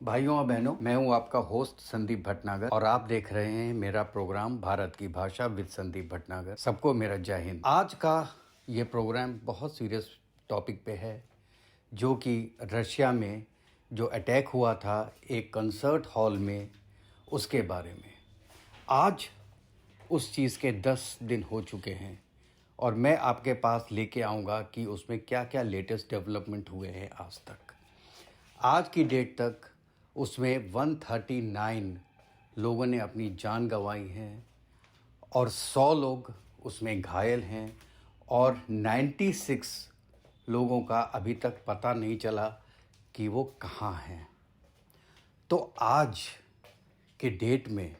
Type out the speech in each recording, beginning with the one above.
भाइयों और बहनों, मैं हूं आपका होस्ट संदीप भटनागर और आप देख रहे हैं मेरा प्रोग्राम भारत की भाषा विद संदीप भटनागर। सबको मेरा जय हिंद। आज का ये प्रोग्राम बहुत सीरियस टॉपिक पे है, जो कि रशिया में जो अटैक हुआ था एक कंसर्ट हॉल में, उसके बारे में। आज उस चीज़ के 10 दिन हो चुके हैं और मैं आपके पास लेके आऊँगा कि उसमें क्या क्या लेटेस्ट डेवलपमेंट हुए हैं आज तक। आज की डेट तक उसमें 139 लोगों ने अपनी जान गंवाई है और 100 लोग उसमें घायल हैं और 96 लोगों का अभी तक पता नहीं चला कि वो कहाँ हैं। तो आज के डेट में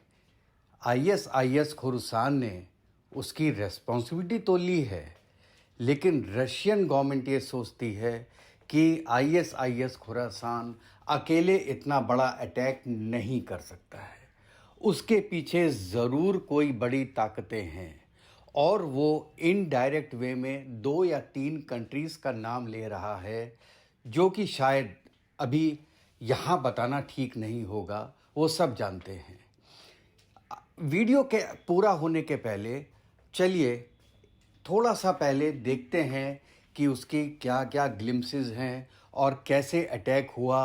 आईएसआईएस खुरासान ने उसकी रेस्पॉन्सिबिलिटी तो ली है, लेकिन रशियन गवर्नमेंट ये सोचती है कि आईएसआईएस खुरासान अकेले इतना बड़ा अटैक नहीं कर सकता है। उसके पीछे ज़रूर कोई बड़ी ताकतें हैं और वो इनडायरेक्ट वे में 2 या 3 कंट्रीज़ का नाम ले रहा है, जो कि शायद अभी यहाँ बताना ठीक नहीं होगा, वो सब जानते हैं। वीडियो के पूरा होने के पहले चलिए थोड़ा सा पहले देखते हैं कि उसकी क्या क्या ग्लिम्पसेस हैं और कैसे अटैक हुआ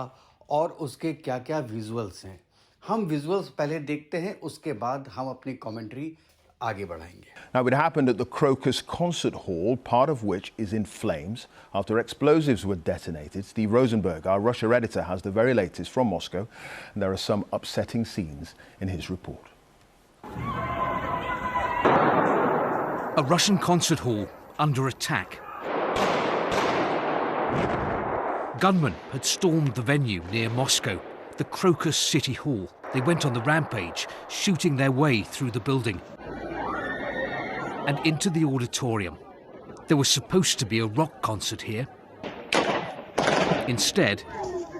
और उसके क्या क्या विजुअल्स हैं। हम विजुअल्स पहले देखते हैं, उसके बाद हम अपनी कमेंट्री आगे बढ़ाएंगे। Now, it happened at the Crocus Concert Hall, part of which is in flames after explosives were detonated. Steve Rosenberg, our Russia editor, has the very latest from Moscow, and there are some upsetting scenes in his report. A Russian concert hall under attack. Gunmen had stormed the venue near Moscow, the Crocus City Hall. They went on the rampage, shooting their way through the building and into the auditorium. There was supposed to be a rock concert here. Instead,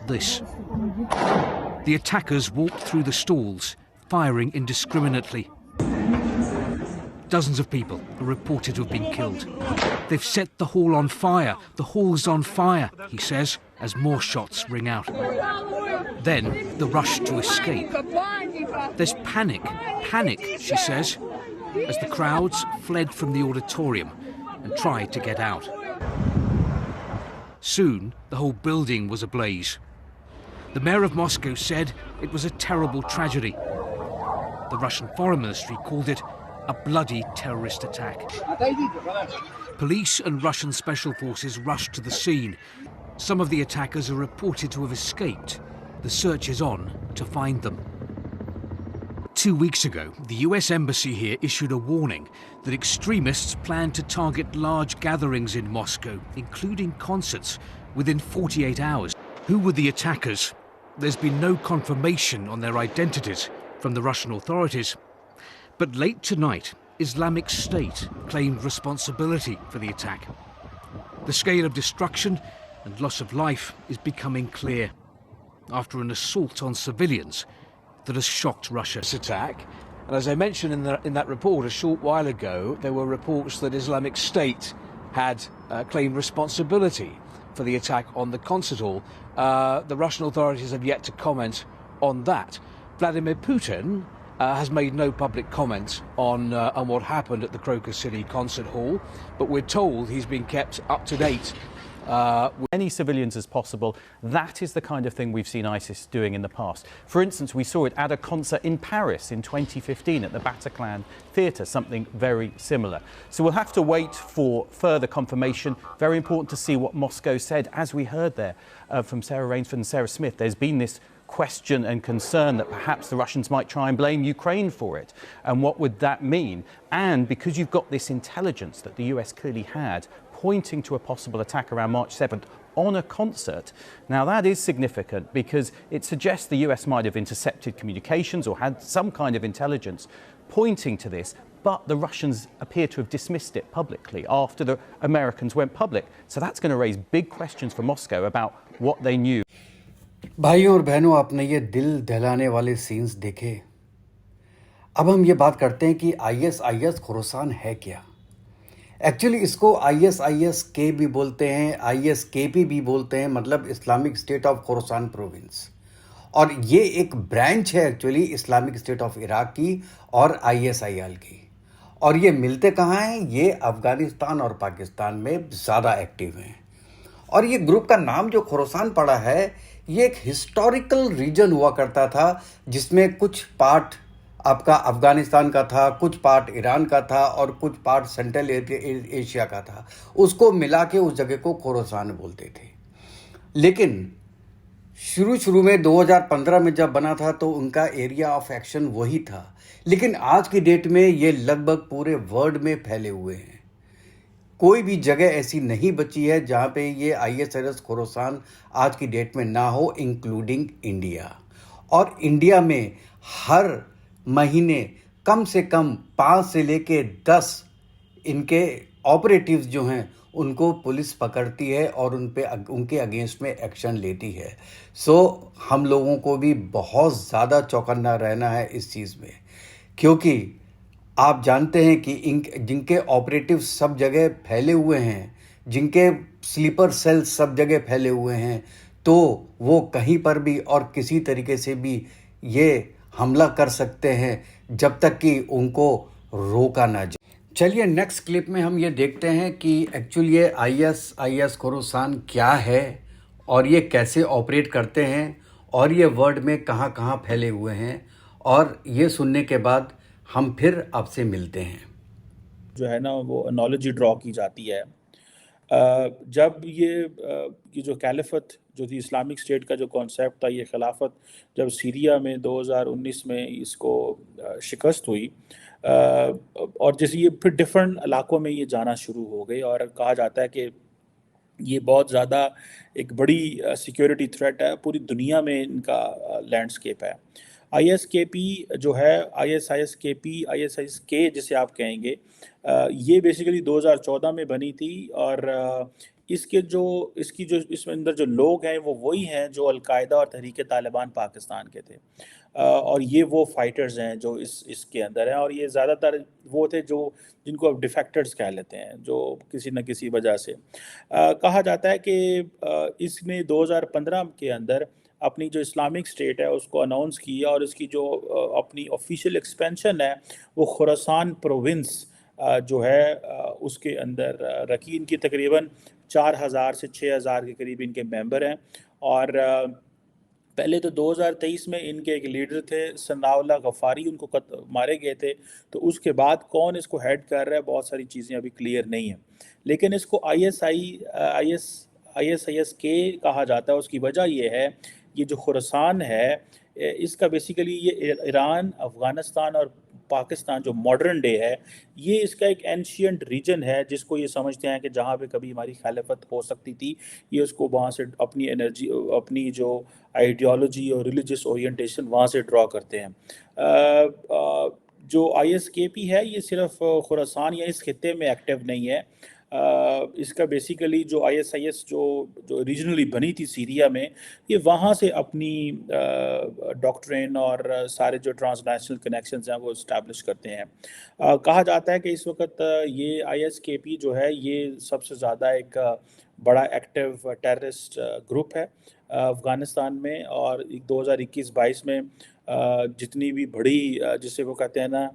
this. The attackers walked through the stalls, firing indiscriminately. Dozens of people are reported to have been killed. They've set the hall on fire. The hall's on fire, he says, as more shots ring out. Then the rush to escape. There's panic, she says, as the crowds fled from the auditorium and tried to get out. Soon, the whole building was ablaze. The mayor of Moscow said it was a terrible tragedy. The Russian Foreign Ministry called it a bloody terrorist attack. Police and Russian special forces rushed to the scene. Some of the attackers are reported to have escaped. The search is on to find them. 2 weeks ago, the US Embassy here issued a warning that extremists plan to target large gatherings in Moscow, including concerts, within 48 hours. Who were the attackers? There's been no confirmation on their identities from the Russian authorities. But late tonight, Islamic State claimed responsibility for the attack. The scale of destruction and loss of life is becoming clear after an assault on civilians that has shocked Russia. This attack, and as I mentioned in that report a short while ago, there were reports that Islamic State had claimed responsibility for the attack on the concert hall. The Russian authorities have yet to comment on that. Vladimir Putin has made no public comment on what happened at the Crocus City Concert Hall, but we're told he's been kept up to date. Many civilians as possible. That is the kind of thing we've seen ISIS doing in the past. For instance, we saw it at a concert in Paris in 2015 at the Bataclan Theatre, something very similar. So we'll have to wait for further confirmation. Very important to see what Moscow said. As we heard there from Sarah Rainsford and Sarah Smith, there's been this question and concern that perhaps the Russians might try and blame Ukraine for it. And what would that mean? And because you've got this intelligence that the US clearly had pointing to a possible attack around March 7th on a concert, now that is significant because it suggests the US might have intercepted communications or had some kind of intelligence pointing to this, but the Russians appear to have dismissed it publicly after the Americans went public. So that's going to raise big questions for Moscow about what they knew. भाइयों और बहनों, आपने ये दिल दहलाने वाले scenes देखे। अब हम ये बात करते हैं कि आईएसआईएस खुरासान है क्या। एक्चुअली इसको आईएसआईएस-के भी बोलते हैं, आईएसकेपी भी बोलते हैं, मतलब Islamic state of Khorasan province. और ये एक ब्रांच है actually Islamic state of Iraq की और ISIL की। और ये मिलते कहाँ हैं? ये अफगानिस्तान और पाकिस्तान में ज़्यादा एक्टिव हैं। और ये ग्रुप का नाम जो खुरासान पड़ा है, ये एक हिस्टोरिकल रीजन हुआ करता था जिसमें कुछ पार्ट आपका अफगानिस्तान का था, कुछ पार्ट ईरान का था और कुछ पार्ट सेंट्रल एशिया का था। उसको मिला के उस जगह को खुरासान बोलते थे। लेकिन शुरू में 2015 में जब बना था तो उनका एरिया ऑफ एक्शन वही था। लेकिन आज की डेट में ये लगभग पूरे वर्ल्ड में फैले हुए हैं। कोई भी जगह ऐसी नहीं बची है जहाँ पे ये ISIS खुरासान आज की डेट में ना हो, इंक्लूडिंग इंडिया। और इंडिया में हर महीने कम से कम 5 से लेके 10 इनके ऑपरेटिव्स जो हैं उनको पुलिस पकड़ती है और उनके अगेंस्ट में एक्शन लेती है। सो हम लोगों को भी बहुत ज़्यादा चौकन्ना रहना है इस चीज़ में, क्योंकि आप जानते हैं कि जिनके ऑपरेटिव सब जगह फैले हुए हैं, जिनके स्लीपर सेल सब जगह फैले हुए हैं, तो वो कहीं पर भी और किसी तरीके से भी ये हमला कर सकते हैं जब तक कि उनको रोका ना जाए। चलिए नेक्स्ट क्लिप में हम ये देखते हैं कि एक्चुअली ये ISIS खुरासान क्या है और ये कैसे ऑपरेट करते हैं और ये वर्ल्ड में कहाँ कहाँ फैले हुए हैं। और ये सुनने के बाद हम फिर आपसे मिलते हैं। जो है ना वो एनालॉजी ड्रॉ की जाती है। जब ये जो कैलिफत जो थी, इस्लामिक स्टेट का जो कॉन्सेप्ट था, ये खिलाफत जब सीरिया में 2019 में इसको शिकस्त हुई, और जैसे ये फिर डिफरेंट इलाकों में ये जाना शुरू हो गई और कहा जाता है कि ये बहुत ज़्यादा एक बड़ी सिक्योरिटी थ्रेट है, पूरी दुनिया में इनका लैंडस्केप है। ISKP जो है, ISISK जिसे आप कहेंगे, ये बेसिकली 2014 में बनी थी और इसके इसमें अंदर जो लोग हैं वो वही हैं जो अलकायदा और तहरीक तालिबान पाकिस्तान के थे। और ये वो फाइटर्स हैं जो इसके अंदर हैं, और ये ज़्यादातर वो थे जो जिनको अब डिफेक्टर्स कह लेते हैं, जो किसी न किसी वजह से कहा जाता है कि इसने 2015 के अंदर अपनी जो इस्लामिक स्टेट है उसको अनाउंस किया और इसकी जो अपनी ऑफिशियल एक्सपेंशन है वो खुरासान प्रोविंस जो है उसके अंदर रखी। इनकी तकरीबन 4000 से 6000 के करीब इनके मेंबर हैं। और पहले तो 2023 में इनके एक लीडर थे सनाउल्लाह गफ़ारी, उनको मारे गए थे। तो उसके बाद कौन इसको हेड कर रहा है, बहुत सारी चीज़ें अभी क्लियर नहीं हैं। लेकिन इसको ISISK कहा जाता है। उसकी वजह ये है, ये जो खुरासान है इसका बेसिकली ये ईरान, अफ़गानिस्तान और पाकिस्तान जो मॉडर्न डे है, ये इसका एक एंशियंट रीजन है जिसको ये समझते हैं कि जहाँ पे कभी हमारी खिलाफत हो सकती थी, ये उसको वहाँ से अपनी एनर्जी, अपनी जो आइडियोलॉजी और रिलीजियस ओरिएंटेशन वहाँ से ड्रॉ करते हैं। जो ISKP है ये सिर्फ खुरासान या इस खित्ते में एक्टिव नहीं है। इसका बेसिकली जो ISIS जो रीजनली बनी थी सीरिया में, ये वहाँ से अपनी डॉक्ट्रिन और सारे जो ट्रांसनेशनल कनेक्शंस हैं वो इस्टेब्लिश करते हैं। कहा जाता है कि इस वक्त ये ISKP जो है ये सबसे ज़्यादा एक बड़ा एक्टिव टेररिस्ट ग्रुप है अफ़गानिस्तान में। और 2021-22 में जितनी भी बड़ी जिसे वो कहते हैं ना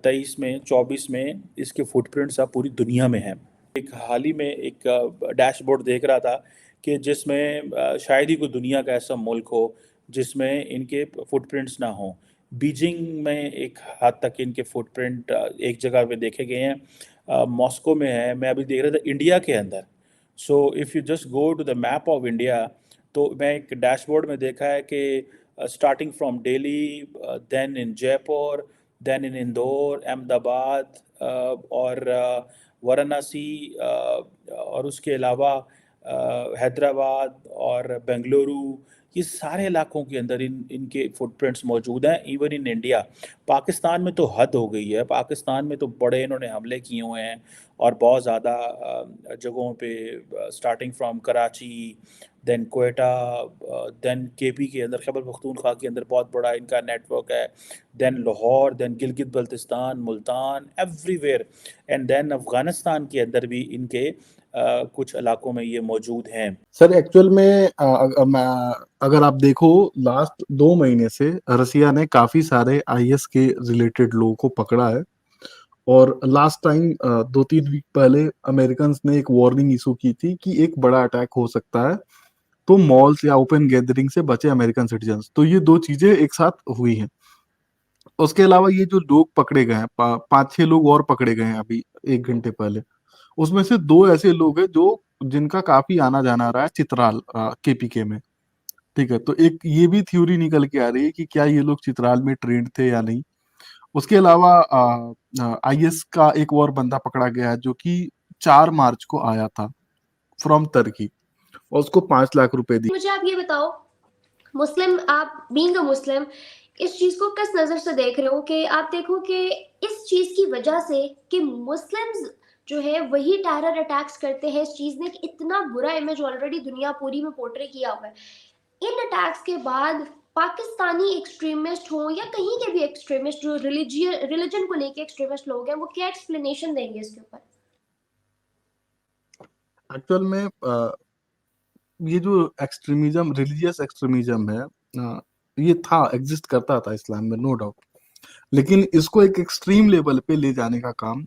23 में 24 में इसके फुटप्रिंट्स अब पूरी दुनिया में हैं। एक हाल ही में एक डैशबोर्ड देख रहा था कि जिसमें शायद ही कोई दुनिया का ऐसा मुल्क हो जिसमें इनके फुटप्रिंट्स ना हो। बीजिंग में एक हद तक इनके फुटप्रिंट एक जगह पे देखे गए हैं, मॉस्को में है। मैं अभी देख रहा था इंडिया के अंदर। So if you just go to the map of India, तो मैं एक डैशबोर्ड में देखा है कि starting from Delhi, then in Jaipur, then in Indore, Ahmedabad और वाराणसी, और उसके अलावा हैदराबाद और बेंगलुरु, ये सारे इलाकों के अंदर इनके फुटप्रिंट्स मौजूद हैं। इवन इन इंडिया, पाकिस्तान में तो हद हो गई है। पाकिस्तान में तो बड़े इन्होंने हमले किए हुए हैं और बहुत ज़्यादा जगहों पे, starting from Karachi, then Quetta, then KP के अंदर खैबर पख्तूनख्वा के अंदर बहुत बड़ा इनका नेटवर्क है, then Lahore, then Gilgit Baltistan, Multan, everywhere, and then Afghanistan के अंदर भी इनके कुछ इलाकों में ये मौजूद हैं। सर एक्चुअल में अगर आप देखो लास्ट 2 महीने से रसिया ने काफी सारे आईएस के रिलेटेड लोगों को पकड़ा है। और लास्ट टाइम 2-3 वीक पहले अमेरिकन ने एक वार्निंग इशू की थी कि एक बड़ा अटैक हो सकता है, तो मॉल्स या ओपन गैदरिंग से बचे अमेरिकन सिटीजन्स। तो ये 2 चीजें एक साथ हुई हैं। उसके अलावा ये जो लोग पकड़े गए हैं, 5-6 लोग और पकड़े गए हैं अभी 1 घंटे पहले। उसमें से 2 ऐसे लोग हैं जो जिनका काफी आना जाना रहा है चित्राल केपीके में। ठीक है, तो एक ये भी थ्योरी निकल के आ रही है कि क्या ये लोग चित्राल में ट्रेंड थे या नहीं। उसके अलावा आईएस का एक और बंदा पकड़ा गया है जो कि 4 मार्च को आया था फ्रॉम टर्की, और उसको 5 लाख रुपए दिए। मुझे आप ये बताओ, मुस्लिम, आप बीइंग अ मुस्लिम, इस चीज को किस नजर से देख रहे हो कि आप देखो कि इस चीज की वजह से कि मुस्लिम्स जो है वही टेरर अटैक्स करते हैं, इस चीज ने एक इतना बुरा इमेज ऑलरेडी दुनिया पूरी में पोर्ट्रे किया हुआ है। इन अटैक्स के बाद पाकिस्तानी एक्सट्रीमिस्ट हो या कहीं के भी एक्सट्रीमिस्ट जो रिलीजन को लेके एक्सट्रीमिस्ट लोग हैं, वो क्या एक्सप्लेनेशन देंगे इसके ऊपर? एक्चुअल में ये जो एक्सट्रीमिज्म, रिलीजियस एक्सट्रीमिज्म है, ये था, एग्जिस्ट करता था इस्लाम में, नो डाउट। लेकिन इसको एक एक्सट्रीम लेवल पे ले जाने का काम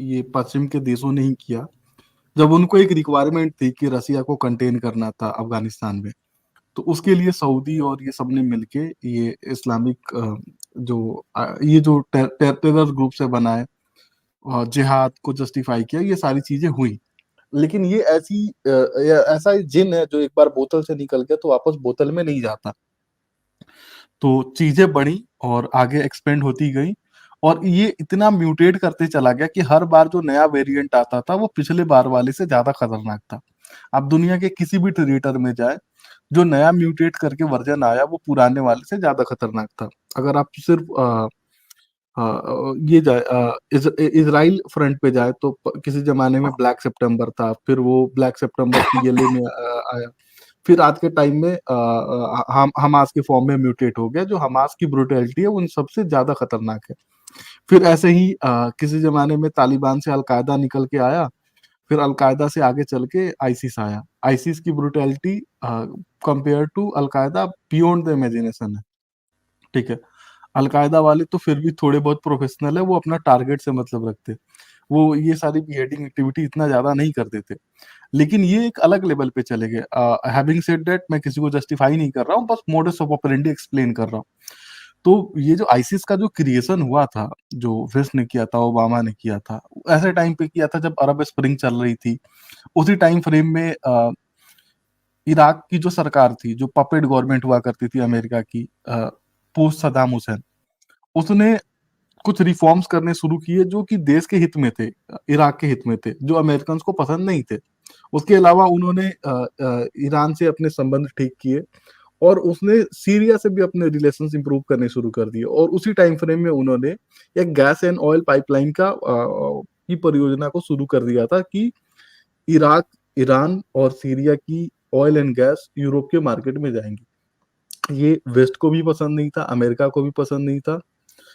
ये पश्चिम के देशों ने ही किया। जब उनको एक रिक्वायरमेंट थी कि रसिया को कंटेन करना था अफगानिस्तान में, तो उसके लिए सऊदी और ये सब ने मिलके ये इस्लामिक ये जो टेरर ग्रुप से बनाए जिहाद को जस्टिफाई किया, ये सारी चीजें हुई। लेकिन ये ऐसा जिन है जो एक बार बोतल से निकल गया तो वापस बोतल में नहीं जाता। तो चीजें बढ़ी और आगे एक्सपेंड होती गई, और ये इतना म्यूटेट करते चला गया कि हर बार जो नया वेरिएंट आता था वो पिछले बार वाले से ज्यादा खतरनाक था। आप दुनिया के किसी भी थिएटर में जाए, जो नया म्यूटेट करके वर्जन आया वो पुराने वाले से ज्यादा खतरनाक था। अगर आप सिर्फ ये जाए इजराइल फ्रंट पे जाए तो किसी जमाने में ब्लैक सितंबर था, फिर वो ब्लैक सितंबर की येले में आया, फिर आज के टाइम में हमास के फॉर्म में म्यूटेट हो गया। जो हमास की ब्रुटैलिटी है उन सबसे ज्यादा खतरनाक है। फिर ऐसे ही किसी जमाने में तालिबान से अलकायदा निकल के आया, फिर अलकायदा से आगे चल के आईसिस आया। आईसिस की brutality compare to Al Qaeda beyond the imagination है। ठीक है, अलकायदा वाले तो फिर भी थोड़े बहुत प्रोफेशनल है, वो अपना टारगेट से मतलब रखते, वो ये सारी बिहेडिंग एक्टिविटी इतना ज्यादा नहीं करते थे। लेकिन ये एक अलग लेवल पे चले गए। हैविंग सेड दैट, मैं किसी को जस्टिफाई नहीं कर रहा हूँ, बस मोडस ऑफ ऑपरेंडी एक्सप्लेन कर रहा हूँ। तो ये जो आईसिस का जो क्रिएशन हुआ था, जो वेस्ट ने किया था, ओबामा ने किया था, ऐसे टाइम पे किया था जब अरब स्प्रिंग चल रही थी। उसी टाइम फ्रेम में इराक की जो सरकार थी, जो पपेट गवर्नमेंट हुआ करती थी अमेरिका की, पोस्ट सदाम हुसैन, उसने कुछ रिफॉर्म्स करने शुरू किए जो कि देश के हित में थे, इराक के हित में थे, जो अमेरिकन को पसंद नहीं थे। उसके अलावा उन्होंने ईरान से अपने संबंध ठीक किए, और उसने सीरिया से भी अपने रिलेशंस इंप्रूव करने शुरू कर दिए। और उसी टाइम फ्रेम में उन्होंने एक गैस एंड ऑयल पाइपलाइन की परियोजना को शुरू कर दिया था कि इराक, ईरान और सीरिया की ऑयल एंड गैस यूरोप के मार्केट में जाएंगी। ये वेस्ट को भी पसंद नहीं था, अमेरिका को भी पसंद नहीं था,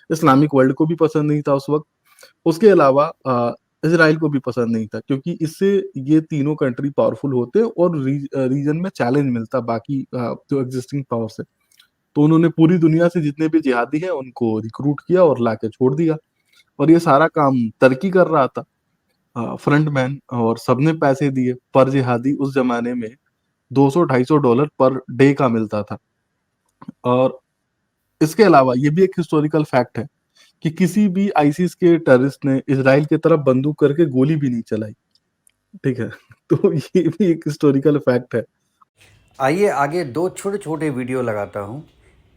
इस्लामिक वर्ल्ड को भी पसंद नहीं था उस वक्त। उसके अलावा इजराइल को भी पसंद नहीं था, क्योंकि इससे ये तीनों कंट्री पावरफुल होते और रीजन में चैलेंज मिलता बाकी जो एग्जिस्टिंग पावर से। तो उन्होंने पूरी दुनिया से जितने भी जिहादी हैं उनको रिक्रूट किया और लाके छोड़ दिया। और ये सारा काम तुर्की कर रहा था, फ्रंटमैन, और सबने पैसे दिए। पर जिहादी उस जमाने में $200-250 पर डे का मिलता था। और इसके अलावा ये भी एक हिस्टोरिकल फैक्ट है कि किसी भी आईसिस के टेररिस्ट ने इजराइल की तरफ बंदूक करके गोली भी नहीं चलाई। ठीक है, तो ये भी एक हिस्टोरिकल फैक्ट है। आइए आगे 2 छोटे छोटे वीडियो लगाता हूँ।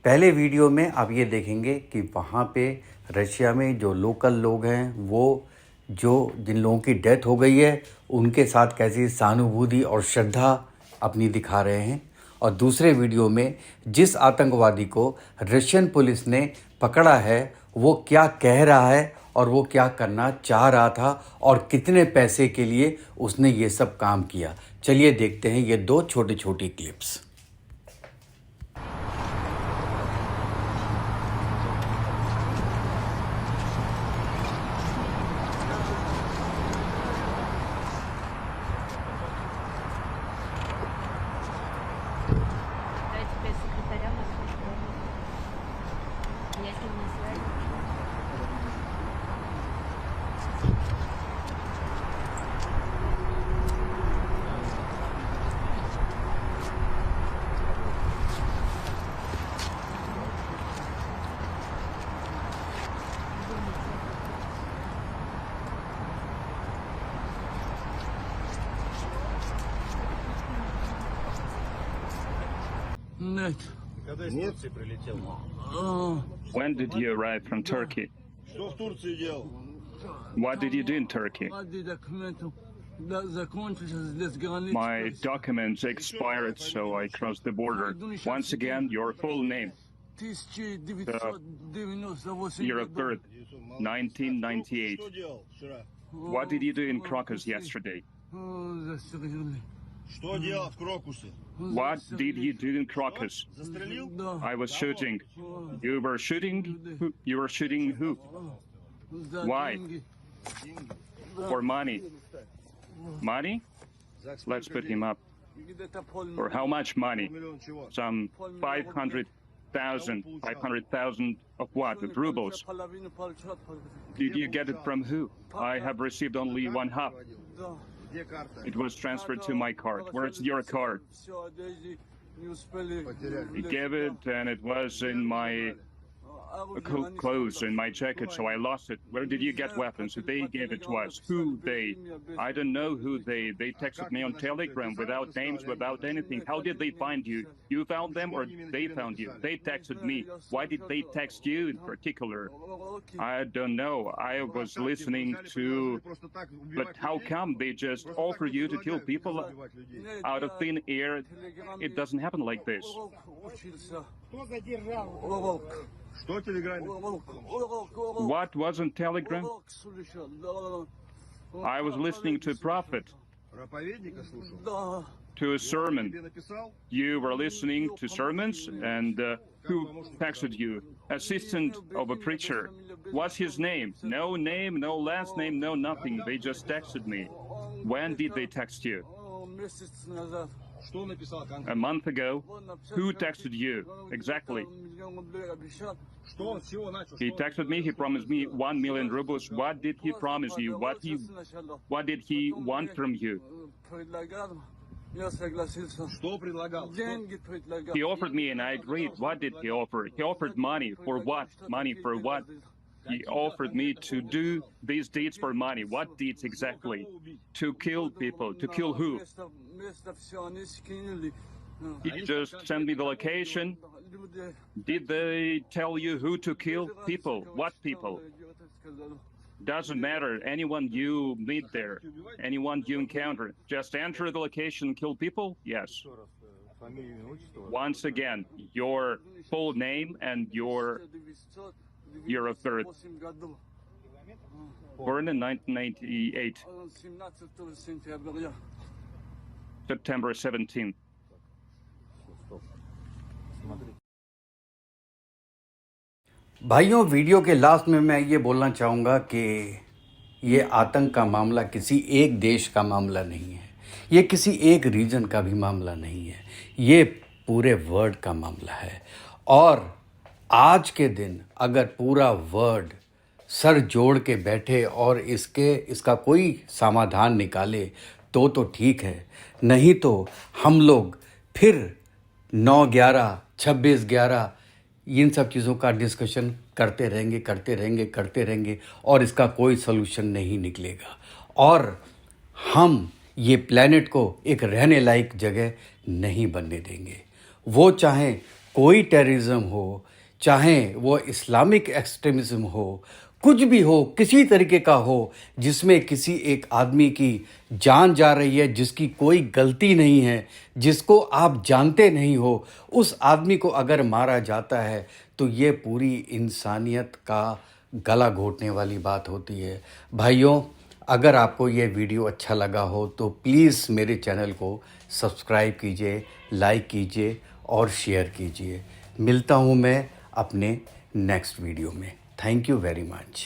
पहले वीडियो में आप ये देखेंगे कि वहाँ पे रशिया में जो लोकल लोग हैं, वो जिन लोगों की डेथ हो गई है उनके साथ कैसी सहानुभूति और श्रद्धा अपनी दिखा रहे हैं। और दूसरे वीडियो में जिस आतंकवादी को रशियन पुलिस ने पकड़ा है वो क्या कह रहा है और वो क्या करना चाह रहा था और कितने पैसे के लिए उसने ये सब काम किया। चलिए देखते हैं ये 2 छोटी छोटी clips. When did you arrive from Turkey? What did you do in Turkey? My documents expired, so I crossed the border. Once again, your full name. Year of birth, 1998. What did you do in Crocus yesterday? What did you do in Crocus? I was shooting. You were shooting? You were shooting who? Why? For money. Money? Let's put him up. For how much money? Some 500,000. 500,000 of what? Of rubles. Did you get it from who? I have received only one half. It was transferred to my card. Where's your card? He gave it, and it was in my clothes, in my jacket, so I lost it. Where did you get weapons? They gave it to us. Who they? I don't know who they. They texted me on Telegram without names, without anything. How did they find you? You found them or they found you? They texted me. Why did they text you in particular? I don't know. I was listening to... But how come they just offer you to kill people out of thin air? It doesn't happen like this. What was on Telegram? I was listening to a prophet, to a sermon. You were listening to sermons, and who texted you? Assistant of a preacher. What's his name? No name, no last name, no nothing. They just texted me. When did they text you? A month ago. Who texted you? Exactly. He texted me, he promised me 1 million rubles. What did he promise you? What did he want from you? He offered me and I agreed. What did he offer? He offered money. For what? Money for what? He offered me to do these deeds for money. What deeds exactly? To kill people. To kill who? He just sent me the location. Did they tell you who to kill? People. What people? Doesn't matter. Anyone you meet there, anyone you encounter, just enter the location, kill people? Yes. Once again, your full name and your year of birth. Born in 1998. September 17th. भाइयों, video के last में मैं ये बोलना चाहूँगा कि ये आतंक का मामला किसी एक देश का मामला नहीं है, ये किसी एक रीजन का भी मामला नहीं है, ये पूरे वर्ल्ड का मामला है। और आज के दिन अगर पूरा वर्ल्ड सर जोड़ के बैठे और इसका कोई समाधान निकाले तो ठीक है, नहीं तो हम लोग फिर 9/11, 26/11 इन सब चीज़ों का डिस्कशन करते रहेंगे और इसका कोई सलूशन नहीं निकलेगा। और हम ये प्लेनेट को एक रहने लायक जगह नहीं बनने देंगे। वो चाहे कोई टेररिज्म हो, चाहे वो इस्लामिक एक्सट्रीमिज्म हो, कुछ भी हो, किसी तरीके का हो, जिसमें किसी एक आदमी की जान जा रही है, जिसकी कोई गलती नहीं है, जिसको आप जानते नहीं हो, उस आदमी को अगर मारा जाता है तो ये पूरी इंसानियत का गला घोटने वाली बात होती है। भाइयों, अगर आपको ये वीडियो अच्छा लगा हो तो प्लीज़ मेरे चैनल को सब्सक्राइब कीजिए, लाइक कीजिए और शेयर कीजिए। मिलता हूँ मैं अपने नेक्स्ट वीडियो में। Thank you very much.